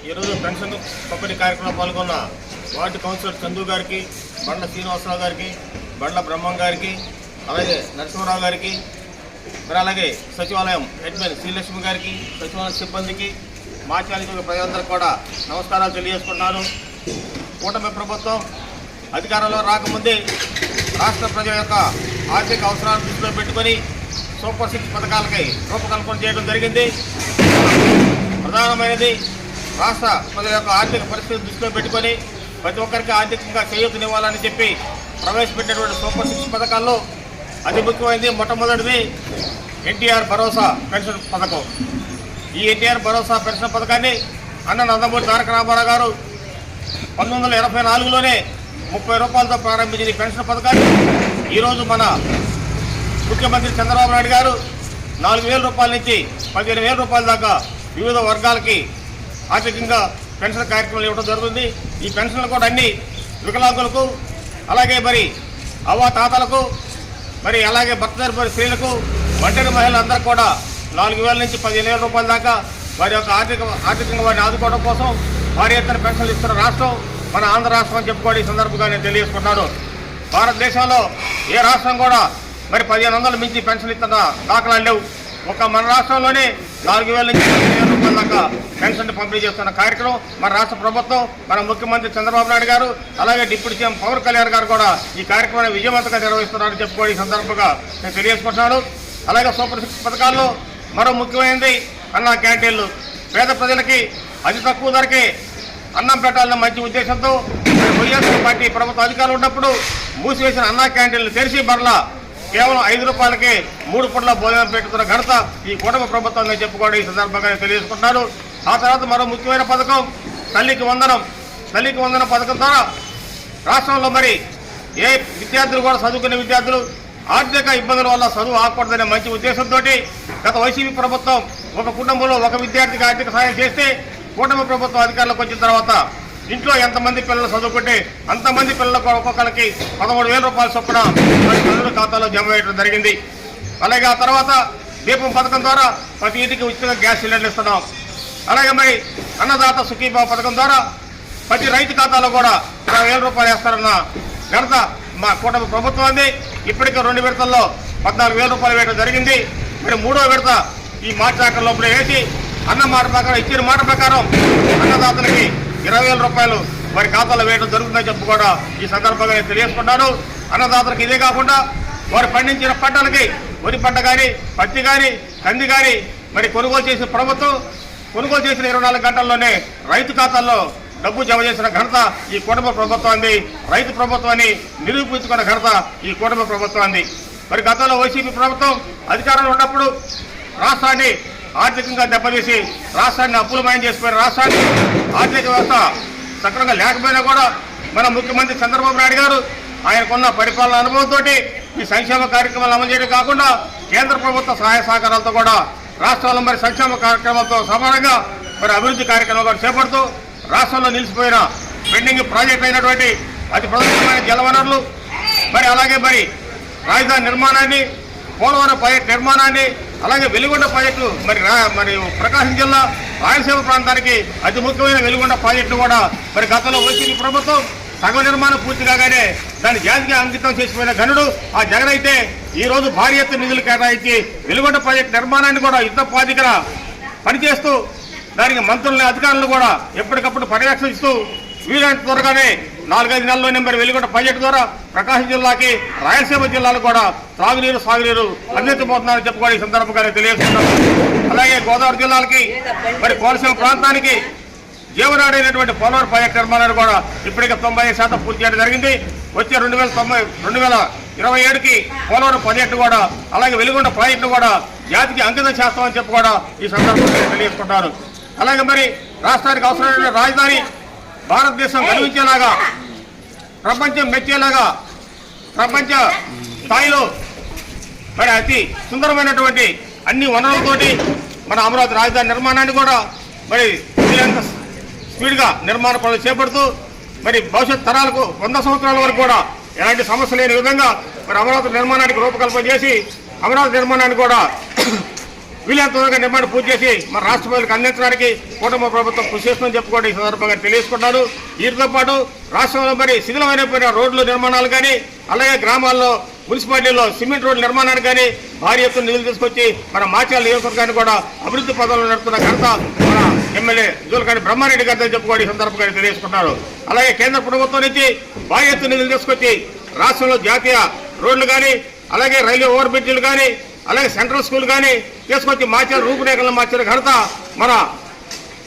ఈరోజు పెన్షన్ పంపిణీ కార్యక్రమంలో పాల్గొన్న వార్డు కౌన్సిలర్ చందు గారికి, బండ్ల శ్రీనివాసరావు గారికి, బండ్ల బ్రహ్మం గారికి, అలాగే నరసింహరావు గారికి, మరి అలాగే సచివాలయం హెడ్మెన్ శ్రీలక్ష్మి గారికి, సచివాలయం సిబ్బందికి, మాధ్యమిక ప్రజలందరికీ కూడా నమస్కారాలు తెలియజేసుకుంటున్నాను. కూటమి ప్రభుత్వం అధికారంలో రాకముందే రాష్ట్ర ప్రజల యొక్క ఆర్థిక అవసరాలను దృష్టిలో పెట్టుకొని సూపర్ 6 పథకాలకై రూపకల్పన చేయడం జరిగింది. ప్రధానమైనది రాష్ట్ర ప్రజల యొక్క ఆర్థిక పరిస్థితి దృష్టిలో పెట్టుకొని ప్రతి ఒక్కరికి ఆర్థికంగా చేయూతనివ్వాలని చెప్పి ప్రవేశపెట్టినటువంటి సూపర్ 6 పథకాల్లో అతి ముఖ్యమైనది మొట్టమొదటిది ఎన్టీఆర్ భరోసా పెన్షన్ పథకం. ఈ ఎన్టీఆర్ భరోసా పెన్షన్ పథకాన్ని అన్న నందమూరి తారక రామారావు గారు 1984లోనే 30 రూపాయలతో ప్రారంభించిన ఈ పెన్షన్ పథకాన్ని ఈరోజు మన ముఖ్యమంత్రి చంద్రబాబు నాయుడు గారు 4,000 రూపాయల నుంచి 15,000 రూపాయల దాకా వివిధ వర్గాలకి ఆర్థికంగా పెన్షన్ కార్యక్రమాలు ఇవ్వడం జరుగుతుంది. ఈ పెన్షన్లు కూడా అన్ని వికలాంగులకు, అలాగే మరి అవ్వాతాతలకు, మరి అలాగే భర్త చనిపోయిన స్త్రీలకు, ఒంటరి మహిళలందరూ కూడా 4,000 నుంచి 15,000 రూపాయల దాకా వారి యొక్క ఆర్థికంగా వారిని ఆదుకోవడం కోసం వారి ఎత్తున పెన్షన్లు ఇస్తున్న రాష్ట్రం మన ఆంధ్ర రాష్ట్రం అని చెప్పుకోవడం ఈ సందర్భంగా నేను తెలియజేసుకుంటున్నాను. భారతదేశంలో ఏ రాష్ట్రం కూడా మరి 1,500 మించి పెన్షన్ ఇస్తున్న దాఖలాలు లేవు. ఒక మన రాష్ట్రంలోనే 4,000 నుంచి 15,000 రూపాయల దాకా పెన్షన్ పంపిణీ చేస్తున్న కార్యక్రమం మన రాష్ట్ర ప్రభుత్వం, మన ముఖ్యమంత్రి చంద్రబాబు నాయుడు గారు, అలాగే డిప్యూటీ సీఎం పవన్ కళ్యాణ్ గారు కూడా ఈ కార్యక్రమాన్ని విజయవంతంగా నిర్వహిస్తున్నారని చెప్పుకోవడం ఈ సందర్భంగా నేను తెలియజేసుకుంటున్నాను. అలాగే సూపర్ 6 పథకాల్లో మరో ముఖ్యమైనది అన్నా క్యాంటీన్లు. పేద ప్రజలకి అతి తక్కువ ధరకే అన్నం పెట్టాలన్న మంచి ఉద్దేశంతో వైఎస్ఆర్ పార్టీ ప్రభుత్వ అధికారులు ఉన్నప్పుడు మూసివేసిన అన్నా క్యాంటీన్లు తెరిచి మరలా కేవలం 5 రూపాయలకే 3 పూట్ల భోజనం పెట్టుతున్న ఘనత ఈ కూటమి ప్రభుత్వంగా చెప్పుకోవడం ఈ సందర్భంగా తెలియజేసుకుంటున్నారు. ఆ తర్వాత మరో ముఖ్యమైన పథకం తల్లికి వందనం. తల్లికి వందనం పథకం ద్వారా రాష్ట్రంలో మరి ఏ విద్యార్థులు కూడా చదువుకునే విద్యార్థులు ఆర్థిక ఇబ్బందుల వల్ల చదువు ఆకూడదనే మంచి ఉద్దేశంతో గత వైసీపీ ప్రభుత్వం ఒక కుటుంబంలో ఒక విద్యార్థికి ఆర్థిక సహాయం చేస్తే కూటమి ప్రభుత్వం అధికారంలోకి వచ్చిన తర్వాత ఇంట్లో ఎంతమంది పిల్లలు చదువుకుంటే అంతమంది పిల్లలకు ఒక్కొక్కరికి 13,000 రూపాయల చొప్పున వారి తల్లుల ఖాతాలో జమ వేయడం జరిగింది. అలాగే ఆ తర్వాత దీపం పథకం ద్వారా ప్రతి ఇంటికి ఉచితంగా గ్యాస్ సిలిండర్లు ఇస్తున్నాం. అలాగే మరి అన్నదాత సుఖీభావ పథకం ద్వారా ప్రతి రైతు ఖాతాలో కూడా 20,000 రూపాయలు వేస్తారన్న ఘనత మా కూటమి ప్రభుత్వాన్ని. ఇప్పటికే 2 విడతల్లో 14,000 రూపాయలు వేయడం జరిగింది. మరి 3వ విడత ఈ మార్చి ఆఖరి లోపల వేసి అన్న మాట ప్రకారం ఇచ్చిన మాట ప్రకారం అన్నదాతలకి 20,000 రూపాయలు వారి ఖాతాలో వేయడం జరుగుతుందని చెప్పి కూడా ఈ సందర్భంగా నేను తెలియజేసుకుంటాను. అన్నదాతలకు ఇదే కాకుండా వారు పండించిన పంటలకి వరి పంట కానీ, పత్తి కానీ, కంది కానీ మరి కొనుగోలు చేసిన ప్రభుత్వం కొనుగోలు చేసిన 24 గంటల్లోనే రైతు ఖాతాల్లో డబ్బు జమ చేసిన ఘనత ఈ కూటమి ప్రభుత్వాన్ని. రైతు ప్రభుత్వాన్ని నిరూపించుకున్న ఘనత ఈ కూటమి ప్రభుత్వాన్ని. మరి గతంలో వైసీపీ ప్రభుత్వం అధికారంలో ఉన్నప్పుడు రాష్ట్రాన్ని ఆర్థికంగా దెబ్బతీసి రాష్ట్రాన్ని అప్పులమయం చేసిపోయిన రాష్ట్రాన్ని ఆర్థిక వ్యవస్థ సక్రమంగా లేకపోయినా కూడా మన ముఖ్యమంత్రి చంద్రబాబు నాయుడు గారు ఆయనకున్న పరిపాలన అనుభవంతో ఈ సంక్షేమ కార్యక్రమాలు అమలు చేయడం కాకుండా కేంద్ర ప్రభుత్వ సహాయ సహకారాలతో కూడా రాష్ట్రాల్లో మరి సంక్షేమ కార్యక్రమాలతో సమానంగా మరి అభివృద్ధి కార్యక్రమాలు కూడా చేపడుతూ రాష్ట్రంలో నిలిచిపోయిన పెండింగ్ ప్రాజెక్టు అయినటువంటి అతి ప్రధానమైన జలవనరులు, మరి అలాగే మరి రాజధాని నిర్మాణాన్ని, పోలవరం ప్రాజెక్టు నిర్మాణాన్ని, అలాగే వెలుగొండ ప్రాజెక్టు మరి ప్రకాశం జిల్లా రాయలసీమ ప్రాంతానికి అతి ముఖ్యమైన వెలుగొండ ప్రాజెక్టు కూడా మరి గతంలో వైసీపీ ప్రభుత్వం సగం నిర్మాణం పూర్తి కాగానే దాన్ని జాతికి అంకితం చేసిపోయిన ఘనుడు ఆ జగన్ అయితే ఈ రోజు భారీ ఎత్తున నిధులు కేటాయించి వెలుగొండ ప్రాజెక్టు నిర్మాణాన్ని కూడా యుద్ధ ప్రాతిపదికన పనిచేస్తూ దానికి మంత్రులని అధికారులు కూడా ఎప్పటికప్పుడు పర్యవేక్షిస్తూ వీలైనంత త్వరగానే 4-5 నెలల్లోనే మరి వెలుగొండ ప్రాజెక్టు ద్వారా ప్రకాశం జిల్లాకి, రాయలసీమ జిల్లాలో కూడా త్రాగునీరు, సాగునీరు అందించబోతున్నారని చెప్పుకోవడం ఈ సందర్భంగా తెలియజేస్తున్నాం. అలాగే గోదావరి జిల్లాలకి మరి కోనసీమ ప్రాంతానికి జీవనాడైనటువంటి పోలవరం ప్రాజెక్టు నిర్మాణాన్ని కూడా ఇప్పటికే 95% పూర్తి చేయడం జరిగింది. వచ్చే 2027కి పోలవరం ప్రాజెక్టు కూడా అలాగే వెలుగొండ ప్రాజెక్టు కూడా జాతికి అంకితం చేస్తామని చెప్పి కూడా ఈ సందర్భంగా తెలియజేసుకుంటారు. అలాగే మరి రాష్ట్రానికి అవసరమైన రాజధాని భారతదేశం గర్వించేలాగా, ప్రపంచం మెచ్చేలాగా, ప్రపంచ స్థాయిలో మరి అతి సుందరమైనటువంటి అన్ని వనరులతోటి మన అమరావతి రాజధాని నిర్మాణాన్ని కూడా మరి స్పీడ్గా నిర్మాణ పనులు చేపడుతూ మరి భవిష్యత్ తరాలకు 100 సంవత్సరాల వరకు కూడా ఎలాంటి సమస్య లేని విధంగా మరి అమరావతి నిర్మాణానికి రూపకల్పన చేసి అమరావతి నిర్మాణాన్ని కూడా వీళ్ళంత త్వరగా నిర్మాణం పూర్తి చేసి మన రాష్ట్ర ప్రజలకు అందించడానికి కుటుంబ ప్రభుత్వం కృషి చేస్తుందని చెప్పుకోవడం ఈ సందర్భంగా తెలియజేసుకున్నాను. వీటితో పాటు రాష్ట్రంలో మరి శిథిలమైనపోయిన రోడ్ల నిర్మాణాలు కానీ, అలాగే గ్రామాల్లో మున్సిపాలిటీలో సిమెంట్ రోడ్ల నిర్మాణానికి కానీ భారీ ఎత్తున నిధులు తీసుకొచ్చి మన మాచర్ల నియోజకవర్గాన్ని కూడా అభివృద్ధి పథంలో నడుపుతున్న ఘనత మన ఎమ్మెల్యే జూలకంటి బ్రహ్మారెడ్డి గారితో చెప్పుకోవడం ఈ సందర్భంగా తెలియజేసుకున్నారు. అలాగే కేంద్ర ప్రభుత్వం నుంచి భారీ ఎత్తున నిధులు తీసుకొచ్చి రాష్ట్రంలో జాతీయ రోడ్లు కానీ, అలాగే రైల్వే ఓవర్ బ్రిడ్జిలు కానీ, అలాగే సెంట్రల్ స్కూల్ కానీ తీసుకొచ్చి మార్చారు, రూపురేఖలను మార్చారు ఘనత మన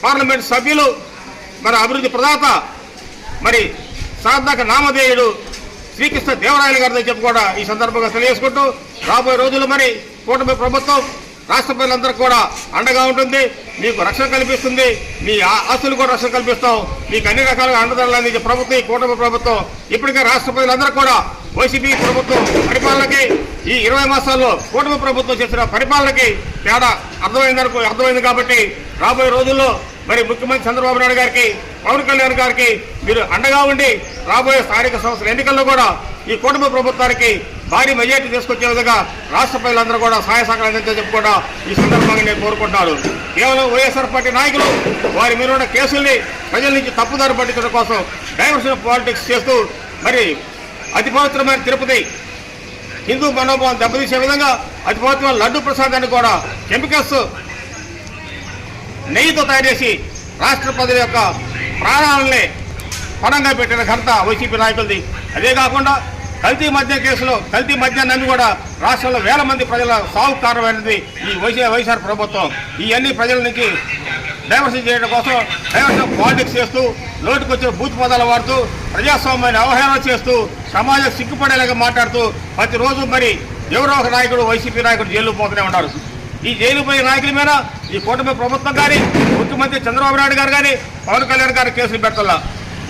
పార్లమెంట్ సభ్యులు, మన అభివృద్ధి ప్రదాత, మరి సాధక నామధేయుడు శ్రీకృష్ణ దేవరాయలు గారితో చెప్పుకోవడం ఈ సందర్భంగా తెలియజేసుకుంటూ రాబోయే రోజులు మరి కూటమి ప్రభుత్వం రాష్ట్ర ప్రజలందరికీ కూడా అండగా ఉంటుంది, మీకు రక్షణ కల్పిస్తుంది, మీ ఆస్తులు కూడా రక్షణ కల్పిస్తాం, మీకు అన్ని రకాలుగా అండదండలు అందించే ప్రభుత్వం ఈ కూటమి ప్రభుత్వం. ఇప్పటికే రాష్ట్ర ప్రజలందరూ కూడా వైసీపీ ప్రభుత్వం పరిపాలనకి ఈ 20 మాసాల్లో కూటమి ప్రభుత్వం చేసిన పరిపాలనకి తేడా అర్థమైంది కాబట్టి రాబోయే రోజుల్లో మరి ముఖ్యమంత్రి చంద్రబాబు నాయుడు గారికి, పవన్ కళ్యాణ్ గారికి మీరు అండగా ఉండి రాబోయే స్థానిక సంస్థల ఎన్నికల్లో కూడా ఈ కూటమి ప్రభుత్వానికి భారీ మెజార్టీ తీసుకొచ్చే విధంగా రాష్ట్ర ప్రజలందరూ కూడా సహాయ సహకారం అందించాలని చెప్పుకోవడం ఈ సందర్భంగా నేను కోరుకుంటున్నాను. కేవలం వైఎస్ఆర్ పార్టీ నాయకులు వారి మీద ఉన్న కేసుల్ని ప్రజల నుంచి తప్పుదారి పట్టించడం కోసం డైవర్షన్ పాలిటిక్స్ చేస్తూ మరి అతి పవిత్రమైన తిరుపతి హిందూ మనోభావం దెబ్బతీసే విధంగా అతి పవిత్రమైన లడ్డు ప్రసాదాన్ని కూడా కెమికల్స్ నెయ్యితో తయారు చేసి రాష్ట్ర ప్రజల యొక్క ప్రాణాలని పణంగా పెట్టిన ఘనత వైసీపీ నాయకులది. అదే కాకుండా కల్తీ మద్యం కేసులో కల్తీ మద్యాన్ని కూడా రాష్ట్రంలో వేల మంది ప్రజల సాగు కారణమైనది ఈ వైఎస్ఆర్ ప్రభుత్వం. ఇవన్నీ ప్రజల నుంచి డైవర్షన్ చేయడం కోసం డైవర్షన్ పాలిటిక్స్ చేస్తూ నోటికొచ్చిన బూత్ పదాలు వాడుతూ ప్రజాస్వామ్యాన్ని అవహేళన చేస్తూ సమాజం సిగ్గుపడేలాగా మాట్లాడుతూ ప్రతిరోజు మరి ఎవరో ఒక నాయకుడు వైసీపీ నాయకుడు జైలు పోతూనే ఉన్నారు. ఈ జైలు పోయే నాయకుల మీద ఈ కూటమి ప్రభుత్వం కానీ, ముఖ్యమంత్రి చంద్రబాబు నాయుడు గారు కానీ, పవన్ కళ్యాణ్ గారు కేసులు పెడతల్లా.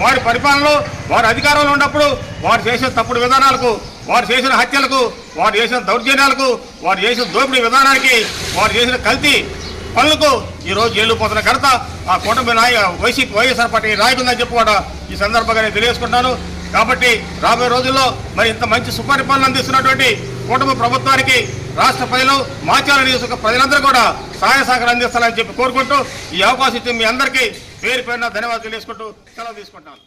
వారి పరిపాలనలో వారి అధికారంలో ఉన్నప్పుడు వారు చేసిన తప్పుడు విధానాలకు, వారు చేసిన హత్యలకు, వారు చేసిన దౌర్జన్యాలకు, వారు చేసిన దోపిడీ విధానానికి, వారు చేసిన కల్తీ పనులకు ఈరోజు జైలు పోతున్న ఘనత ఆ కూటమి వైఎస్ఆర్ పార్టీ నాయకులని చెప్పుకోవడం ఈ సందర్భంగా నేను తెలియజేసుకుంటాను. కాబట్టి రాబోయే రోజుల్లో మరి ఇంత మంచి సుపరిపాలన అందిస్తున్నటువంటి కూటమి ప్రభుత్వానికి రాష్ట్ర ప్రజలు, మాచర్ల నియోజకవర్గ ప్రజలందరూ కూడా సహాయ సహకారం అందిస్తారని చెప్పి కోరుకుంటూ ఈ అవకాశం ఇచ్చి మీ అందరికీ పేరు పేరున ధన్యవాదాలు తెలియజేసుకుంటూ సెలవు తీసుకుంటాను.